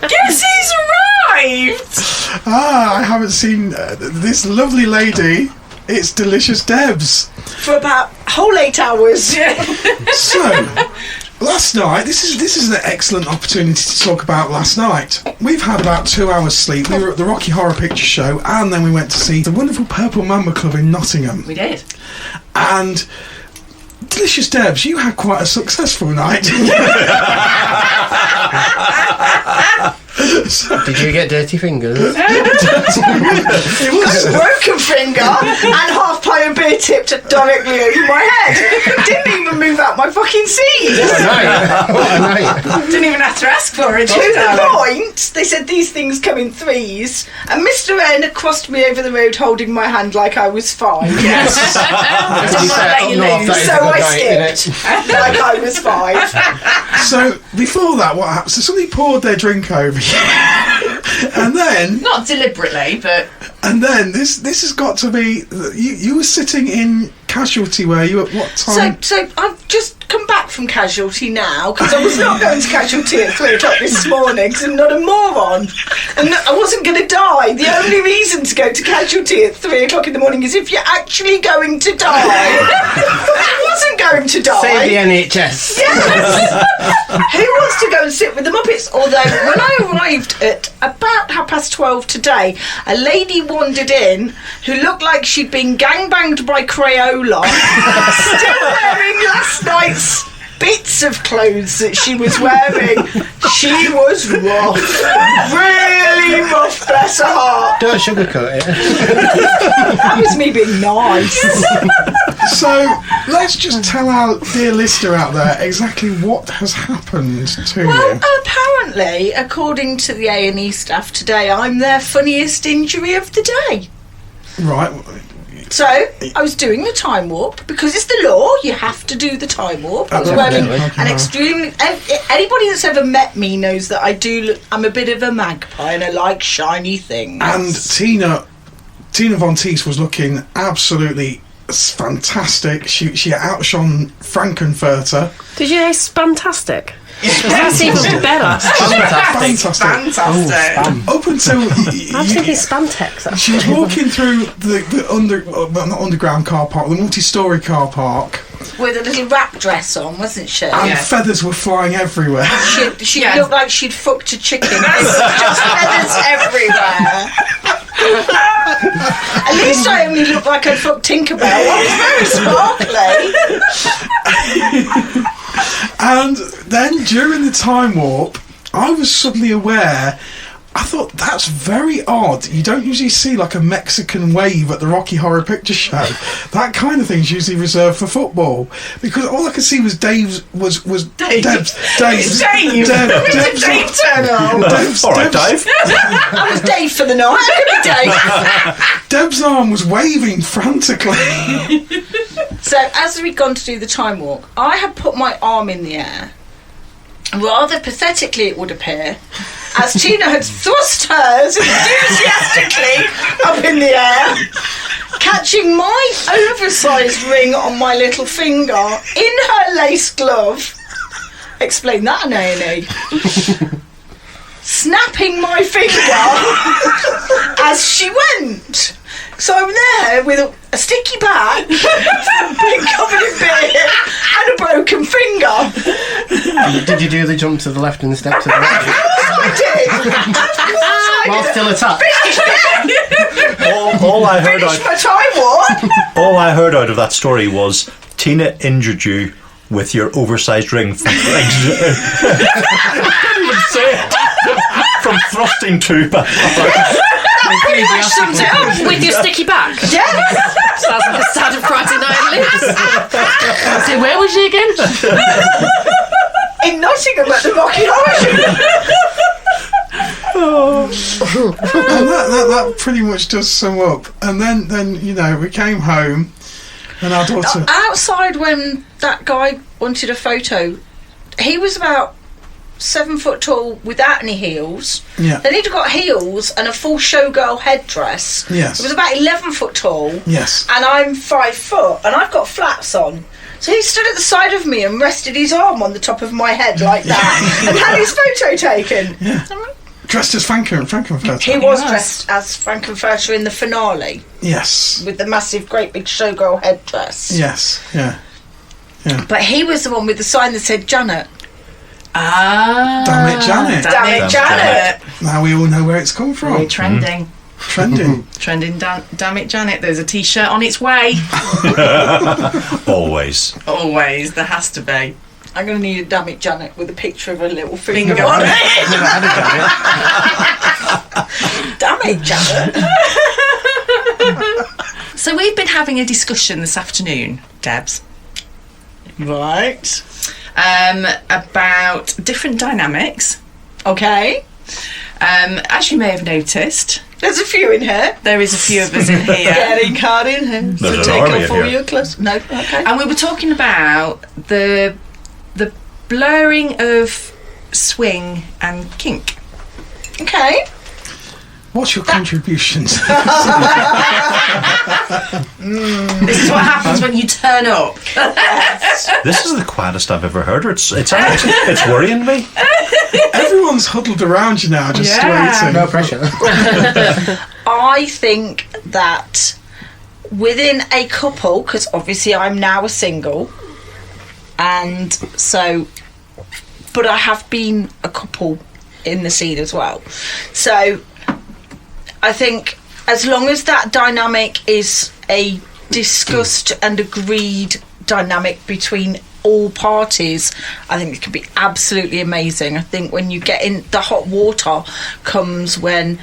Guess who's arrived? I haven't seen this lovely lady. It's Delicious Debs. For about a whole 8 hours. So, last night, this is an excellent opportunity to talk about last night. We've had about 2 hours sleep. We were at the Rocky Horror Picture Show, and then we went to see the wonderful Purple Mamba Club in Nottingham. We did. And Delicious Debs, you had quite a successful night. Did you get dirty fingers? It was Broken finger and half pint of beer tipped directly over my head. Didn't even move out my fucking seat. What a night. Didn't even have to ask for it. To the point, they said these things come in threes, and Mr. N crossed me over the road holding my hand like I was 5. Yes. As you Just said, let you up north, lose. that is So a good I night, skipped innit? like I was 5. So before that, what happened? So somebody poured their drink over you, and then Not deliberately, but this has got to be you were sitting in casualty, were you at what time? So I've just come back from Casualty now, because I was not going to Casualty at 3 o'clock this morning, because I'm not a moron. And I wasn't going to die. The only reason to go to Casualty at 3 o'clock in the morning is if you're actually going to die. I wasn't going to die. Save the NHS. Yes. Who wants to go and sit with the Muppets? Although, when I arrived at about 12:30 today, a lady wandered in who looked like she'd been gangbanged by Crayola, still wearing last night's bits of clothes that she was wearing. She was rough. Really rough, bless her heart. Don't sugarcoat it. That was me being nice. So let's just tell our dear listener out there exactly what has happened to Well, you. apparently, according to the A&E staff today, I'm their funniest injury of the day. Right. So, I was doing the time warp, because it's the law, you have to do the time warp. I was wearing an extremely... Anybody that's ever met me knows that I'm a bit of a magpie and I like shiny things. And Tina Von Teese was looking absolutely fantastic. She outshone Frankenfurter. Did you say fantastic? That's even better. Fantastic. Up until I was thinking spantex. she was walking through the not underground car park, the multi-storey car park, With a little wrap dress on, wasn't she? and feathers were flying everywhere. She looked like she'd fucked a chicken. Just feathers everywhere. At least I only looked like I'd fucked Tinkerbell. I was very sparkly. And then during the time warp, I was suddenly aware. I thought, that's very odd. You don't usually see like a Mexican wave at the Rocky Horror Picture Show. That kind of thing's usually reserved for football. Because all I could see was Deb's Dave turn on. All right, Dave. I was Dave for the night. I could be Dave. Deb's arm was waving frantically. So, as we'd gone to do the time walk, I had put my arm in the air. Rather pathetically, it would appear, as Tina had thrust hers enthusiastically up in the air, catching my oversized ring on my little finger in her lace glove. Explain that, Naomi. Snapping my finger as she went. So I'm there with a sticky back, being covered in beer, and a broken finger. Did you do the jump to the left and the step to the right? Of course I did. While still attached. All I heard Finish my time warp. all I heard out of that story was Tina injured you with your oversized ring from from thrusting to back. Pretty much sums it up. With your sticky back? Yeah. Sounds like a sad Friday night lives. So where was she again? In Nottingham at the Rocky Horror Show. And that pretty much does sum up. And then we came home, and our daughter. Outside, when that guy wanted a photo, he was about 7 foot tall without any heels. Yeah. Then he'd got heels and a full showgirl headdress. Yes. It was about 11 foot tall. Yes. And I'm 5 foot, and I've got flats on. So he stood at the side of me and rested his arm on the top of my head like that, and had his photo taken. Yeah. Dressed as Frankenfurter. He was dressed as Frankenfurter in the finale. Yes. With the massive, great big showgirl headdress. Yes. Yeah. But he was the one with the sign that said Janet. Ah. Damn it, Janet. Damn it, Janet. Now we all know where it's come from. We're trending. Trending. Trending, damn it, Janet. There's a t-shirt on its way. Always. Always, there has to be. I'm going to need a Damn it, Janet with a picture of a little finger on it. Damn it, Janet. So we've been having a discussion this afternoon, Debs. Right. About different dynamics. Okay. As you may have noticed, There's a few in here. there is a few of us in here. Getting card in here. There's So an take army off in all here. your clothes. No, okay. And we were talking about the blurring of swing and kink. Okay. What's your contributions? This is what happens when you turn up. This is the quietest I've ever heard her. It's worrying me. Everyone's huddled around you now, just waiting. No pressure. I think that within a couple, because obviously I'm now a single, and so, but I have been a couple in the scene as well. So I think as long as that dynamic is a discussed and agreed dynamic between all parties, I think it can be absolutely amazing. I think when you get in, the hot water comes when,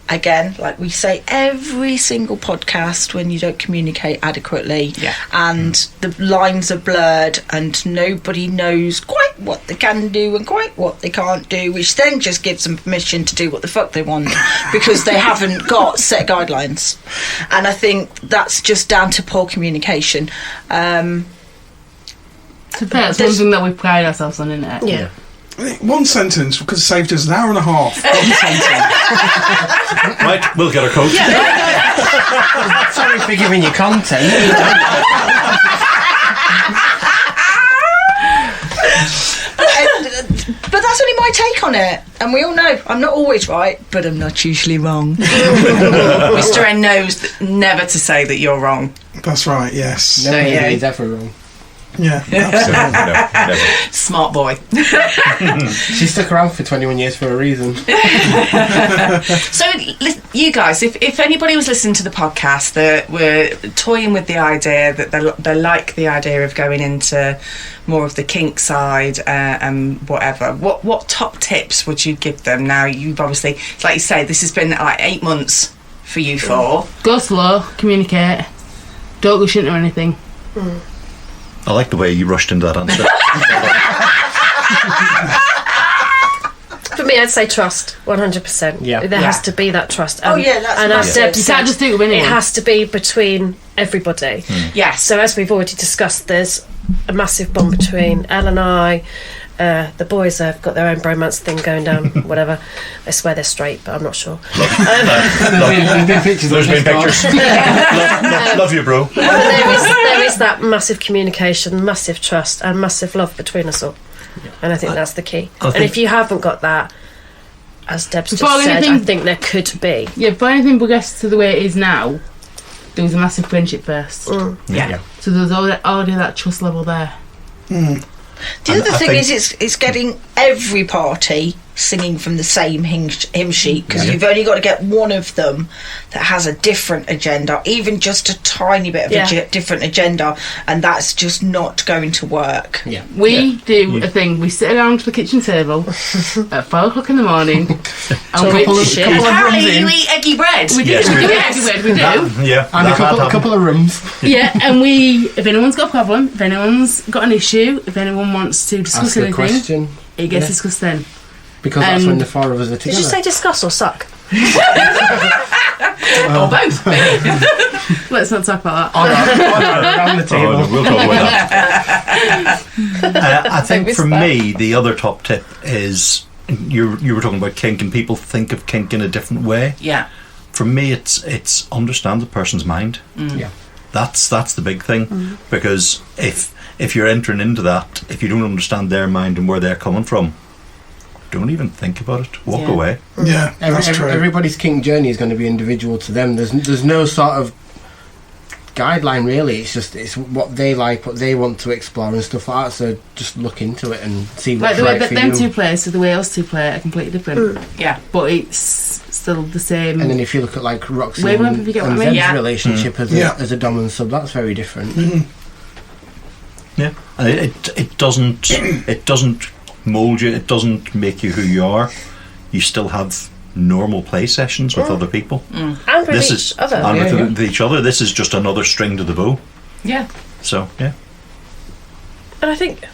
again, like we say every single podcast, when you don't communicate adequately, and the lines are blurred and nobody knows quite what they can do and quite what they can't do, which then just gives them permission to do what the fuck they want because they haven't got set guidelines. And I think that's just down to poor communication. That's one thing that we pride ourselves on, isn't it? Yeah. One sentence could have saved us an hour and a half. One sentence. Right, we'll get a coach. Sorry for giving you content. But that's only my take on it, and we all know I'm not always right, but I'm not usually wrong. Mr. N knows never to say that you're wrong. That's right, yes. Nobody's ever wrong. Yeah, absolutely. Never. Smart boy. She stuck around for 21 years for a reason. So, you guys, if anybody was listening to the podcast that were toying with the idea that they like the idea of going into more of the kink side and whatever, what top tips would you give them? Now, you've obviously, like you say, this has been like 8 months for you four. Go slow, communicate, don't rush into anything. I like the way you rushed into that answer. For me, I'd say trust, 100%. Yeah. There has to be that trust. Oh, yeah, that's and as Deb You can't just do it with anyone. it has to be between everybody. Yes. So as we've already discussed, there's a massive bond between Elle and I. The boys have got their own bromance thing going down, whatever. I swear they're straight, but I'm not sure. There's been pictures. Love you, bro. There is that massive communication, massive trust, and massive love between us all. And I think that's the key. And if you haven't got that, as Deb's just said, I think there could be. Yeah, before anything progressed to the way it is now, there was a massive friendship first. Yeah. So there was already that trust level there. The other thing is it's getting every party singing from the same hymn sheet, because you've only got to get one of them that has a different agenda, even just a tiny bit of a different agenda, and that's just not going to work. We do a thing. We sit around the kitchen table at 5 o'clock in the morning and Apparently you eat eggy bread. we do Yes, we we do do. eggy bread, we do. And a couple of rooms. Yeah, and if anyone's got a problem, if anyone's got an issue, if anyone wants to discuss Ask a anything, question. it gets discussed then. Because that's when the four of us are together. Did you say discuss or suck? Or both. Let's not talk about that. around the table. Oh, no, we'll talk about that. I think for me, the other top tip is you were talking about kink, and people think of kink in a different way. Yeah. For me, it's understand the person's mind. Yeah. That's the big thing, because if you're entering into that, if you don't understand their mind and where they're coming from, don't even think about it. Walk away. Yeah, that's true. Everybody's kink journey is going to be individual to them. There's no sort of guideline really. It's what they like, what they want to explore and stuff like that. So just look into it and see what's Like the way right that for them you. two play, so the way us two play are completely different. Yeah. But it's still the same. And then if you look at like Roxy Wait, and if you get what I mean? Zeb's Yeah. relationship as a dom and sub, that's very different. Yeah, and it doesn't mould you. It doesn't make you who you are. You still have normal play sessions with other people. And with each other. And with each other. This is just another string to the bow. Yeah. So yeah. And I think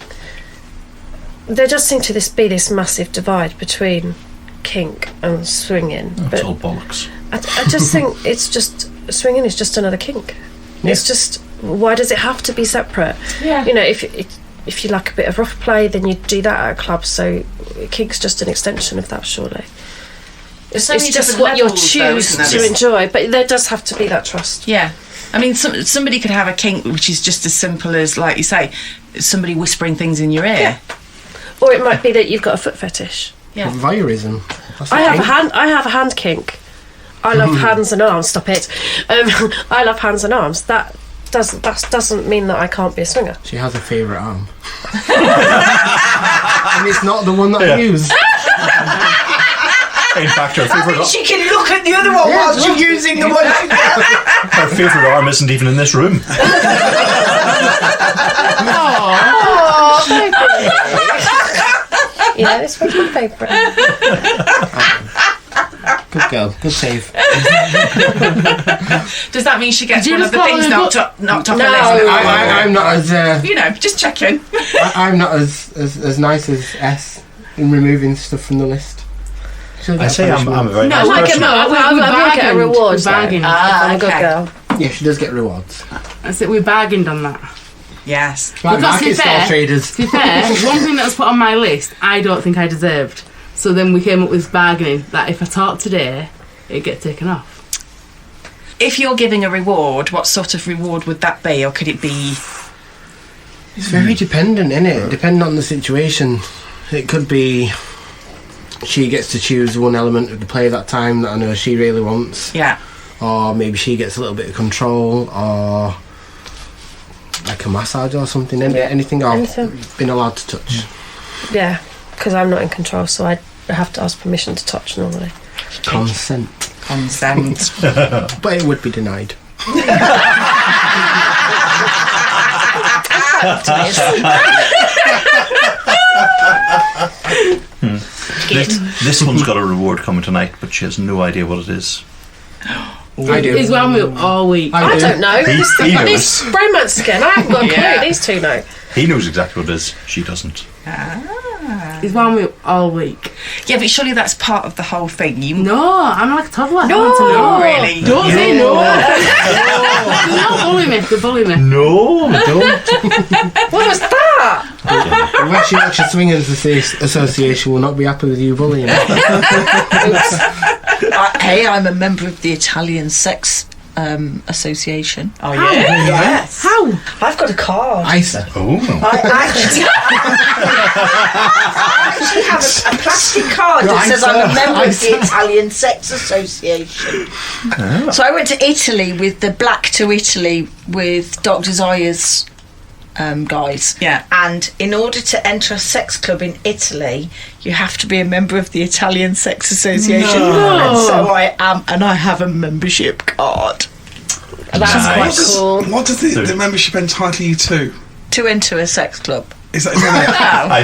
there does seem to be this massive divide between kink and swinging. It's all bollocks. I just think it's just swinging is just another kink. It's just, why does it have to be separate? Yeah. You know, if you like a bit of rough play, then you do that at a club. So kink's just an extension of that, surely. It's just what you'll choose to enjoy, but there does have to be that trust. Yeah. I mean, somebody could have a kink which is just as simple as, like you say, somebody whispering things in your ear. Yeah. Or it might be that you've got a foot fetish. Yeah. Voyeurism. I have a hand kink. I love hands and arms. Stop it. I love hands and arms. That doesn't mean that I can't be a swinger. She has a favourite arm. And it's not the one that I use. In fact, her favourite she can look at the other one while she's using the one. her favourite arm isn't even in this room. Oh, baby. Yeah, this one's my favourite. Good girl, good save. Does that mean she gets one of the things knocked off her list? I'm not as... just checking. I'm not as nice as S in removing stuff from the list. I say I'm a very I nice person. might get a reward. Bargained. I'm a good girl. Yeah, she does get rewards. I said we bargained on that. Yes. Like Because to be market stall fair- traders. To be fair, one thing that was put on my list, I don't think I deserved. So then we came up with bargaining that if I talk today, it'd get taken off. If you're giving a reward, what sort of reward would that be, or could it be? It's very dependent, isn't it? Depending on the situation. It could be she gets to choose one element of the play that time that I know she really wants. Yeah. Or maybe she gets a little bit of control, or like a massage or something. Anything I've been allowed to touch. Yeah, because I'm not in control, so I have to ask permission to touch normally. Consent. But it would be denied. This one's got a reward coming tonight, but she has no idea what it is. I do. He's wound me up all week. I don't know. He These knows. bromance again. I haven't got a clue. Yeah. These two know. He knows exactly what it is. She doesn't. He's wound me up all week. yeah, but surely that's part of the whole thing. You No, I'm like a toddler. No. I want to know. really Don't say no. Don't bully me. No, don't. What was that? The West Swingers Association will not be happy with you bullying. Hey, I'm a member of the Italian Sex Association. Oh yeah. Yes. How? I've got a card. I said, Oh. I actually have a plastic card that says I'm a member of the Italian Sex Association. Oh. So I went to Italy with the Black to Italy with Dr. Zaya's guys. Yeah. And in order to enter a sex club in Italy, you have to be a member of the Italian Sex Association. No. And so I am, and I have a membership card. That's quite cool. What does the membership entitle you to? To enter a sex club. Is that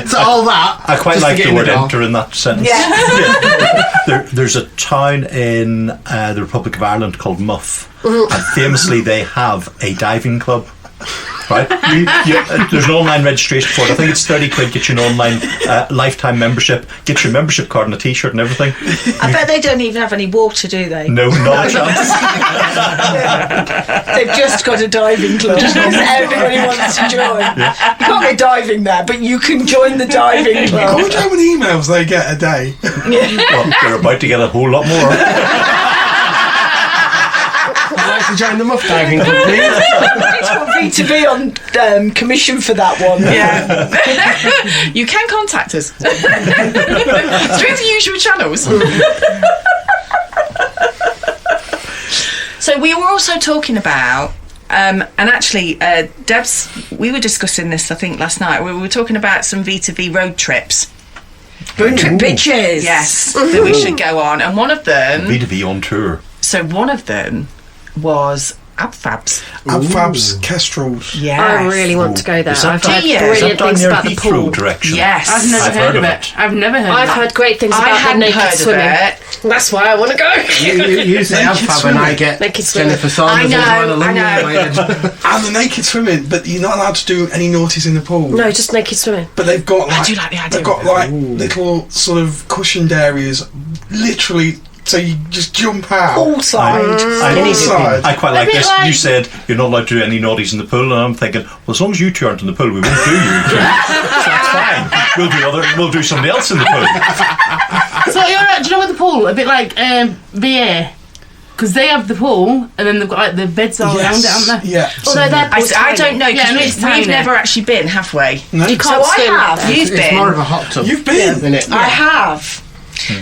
so all that. I quite just to like get the in word door. enter in that sentence. Yeah. There's a town in the Republic of Ireland called Muff, and famously they have a diving club. Right? There's an online registration for it. I think it's 30 quid, get you an online lifetime membership, get your membership card and a t-shirt and everything. I bet they don't even have any water, do they? No, not a chance. They've just got a diving club that everybody wants to join. You can't go diving there, but you can join the diving I club. wonder how many emails they get a day. Well, they're about to get a whole lot more. I'd like to join the Muff Diving Club, please. It's got me to be on commission for that one. Yeah. You can contact us through the usual channels. So we were also talking about, and actually, Debs, we were discussing this, I think, last night. We were talking about some V2V road trips. Road trip bitches. Yes, that we should go on. And one of them, V2V on tour. so one of them was Abfabs. Abfabs, Kestrels. Yes. I really want to go there. Is that I've down- heard is that brilliant down things near about the Heathrow pool. direction? Yes. I've never I've heard heard of of it. I've never heard I've of heard great things I about the hadn't naked heard of swimming. it. That's why I want to go. You say Naked Abfab and I get Naked swimming. Jennifer Saunders I know, as well, alumni I know. related. And the naked swimming, but you're not allowed to do any naughties in the pool. No, just naked swimming. But they've got like, do like the idea they've got of it. like little sort of cushioned areas, literally, so you just jump out. Poolside. Poolside. I quite like bit this. like- You said you're not allowed to do any naughties in the pool, and I'm thinking, well, as long as you two aren't in the pool, we won't do you two. So that's fine. We'll do somebody else in the pool. So you're do you know with the pool? A bit like VA. Because they have the pool, and then they've got like the beds all around it, haven't they? Yeah. Although I don't know, because we've never actually been, have we? No. You can't swim. I have. You've been. It's more of a hot tub. You've been. Isn't it? I have.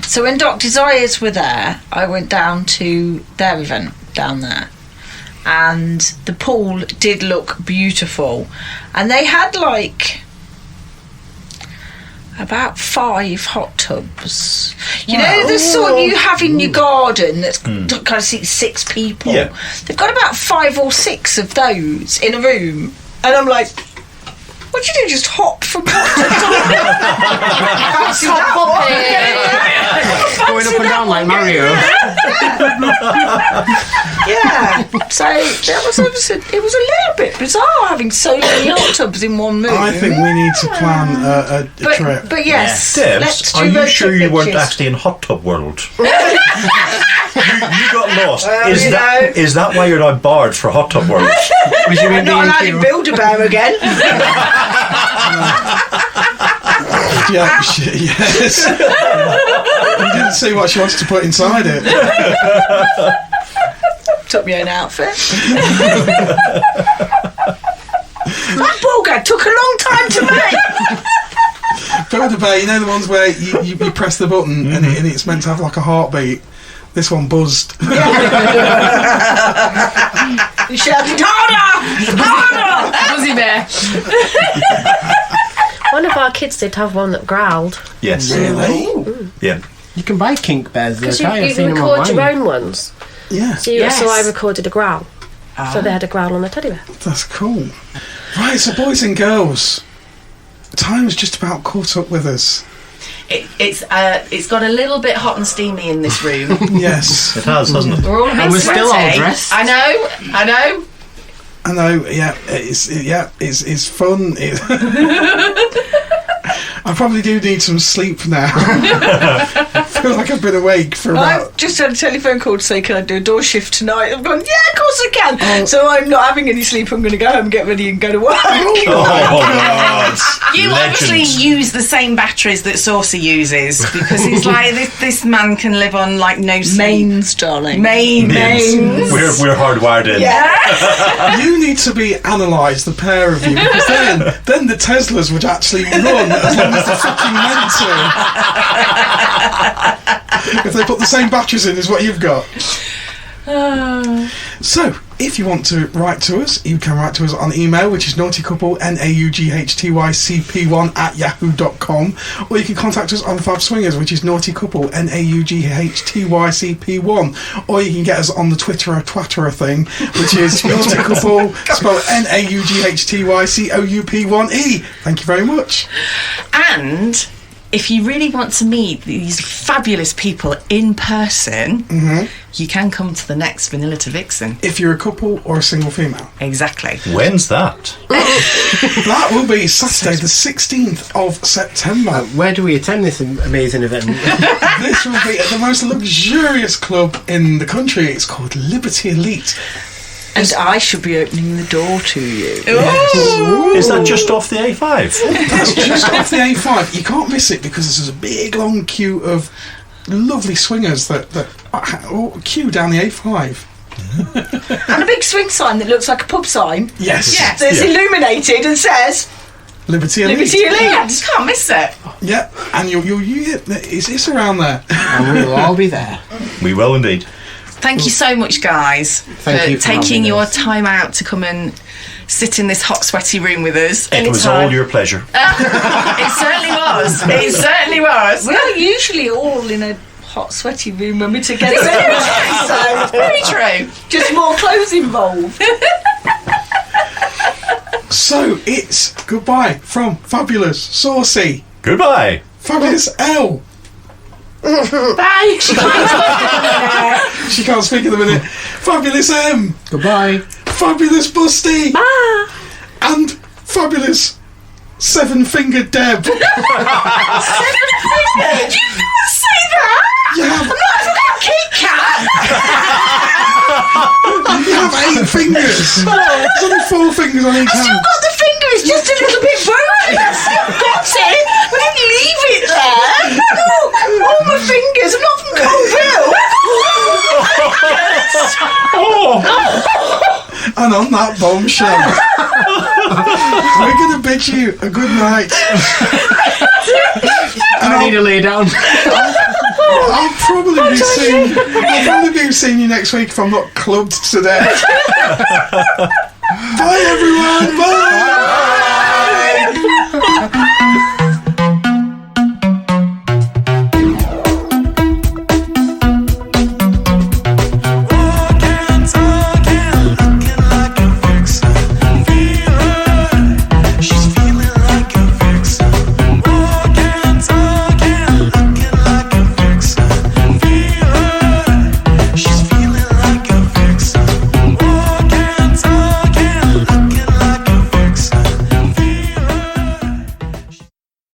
So when Dr. Desires were there, I went down to their event down there, and the pool did look beautiful, and they had like about 5 hot tubs. You know the sort you have in your garden that's kind of seats 6 people. Yeah. They've got about 5 or 6 of those in a room, and I'm like, what do you do? Just hop from Going up and down like Mario. Yeah. So that was obviously, it was a little bit bizarre having so many hot tubs in one room. I think we need to plan a trip. But yes, Debs, let's do are you road sure trip you weren't pictures. actually in Hot Tub World? you got lost. Well, Is that why you're not barred for Hot Tub World? Was you I'm in not allowed to B&Q? Build-A-Bear again. Yeah, yes. You didn't see what she wants to put inside it. Took me own outfit. That ball gag took a long time to make. Build-A-Bear, you know the ones where you press the button and it's meant to have like a heartbeat? This one buzzed. You shouted, harder! Harder! Buzzy bear. One of our kids did have one that growled. Yes. Really? Yeah. You can buy kink bears. Because I've you seen can them record your online. own ones. Yeah. So Yes. I recorded a growl. So they had a growl on a teddy bear. That's cool. Right, so boys and girls, time's just about caught up with us. It's got a little bit hot and steamy in this room. Yes. It has, hasn't it? We're all a bit And we're still all sweaty. dressed. I know. I know, it's fun. I probably do need some sleep now. I feel like I've been awake for about... I've just had a telephone call to say, can I do a door shift tonight? I'm going, yeah, of course I can. So I'm not having any sleep. I'm going to go home, get ready and go to work. Oh, God. You obviously use the same batteries that Saucy uses, because he's like, this man can live on like no sleep. Mains, darling. Mains. We're hardwired in. Yeah. You need to be analysed, the pair of you, because then the Teslas would actually run as long as they're fucking meant to. If they put the same batteries in as what you've got. So, if you want to write to us, you can write to us on email, which is naughtycouple, naughtYcp1@yahoo.com, or you can contact us on Fab Swingers, which is naughtycouple, naughtYcp1, or you can get us on the Twitterer thing, which is naughtycouple, spelled naughtYcoup1e. Thank you very much. And if you really want to meet these fabulous people in person, you can come to the next Vanilla to Vixen. If you're a couple or a single female. Exactly. When's that? That will be Saturday the 16th of September. Where do we attend this amazing event? This will be at the most luxurious club in the country. It's called Liberty Elite. And I should be opening the door to you. Is that just off the A5? That's just off the A5. You can't miss it because there's a big long queue of lovely swingers that queue down the A5. And a big swing sign that looks like a pub sign. Yes. That's illuminated and says Liberty Elite. Liberty Elite. Yeah, you can't miss it. Yeah, and it's around there. And we'll all be there. We will indeed. Thank you so much, guys, Thank you for taking having your us. time out to come and sit in this hot, sweaty room with us. It was Anytime. all your pleasure. It certainly was. It certainly was. We are usually all in a hot, sweaty room when we're together. So Very true. just more clothes involved. So it's goodbye from Fabulous Saucy, Goodbye. Fabulous L. Bye. She can't speak at the minute. Fabulous M. Goodbye. Fabulous Busty. And Fabulous Seven-Fingered Deb. Did you not say that? You have, Kit Kat. you have 8 fingers. There's only 4 fingers on each Still hand. got the finger. It's just a little bit broken. I still got it. We didn't leave it there. Look. Oh my fingers. I'm not from Coalville. And on that bombshell, we're going to bid you a good night. I need to lay down. I'll probably be seeing you next week if I'm not clubbed to death. Bye everyone. Bye.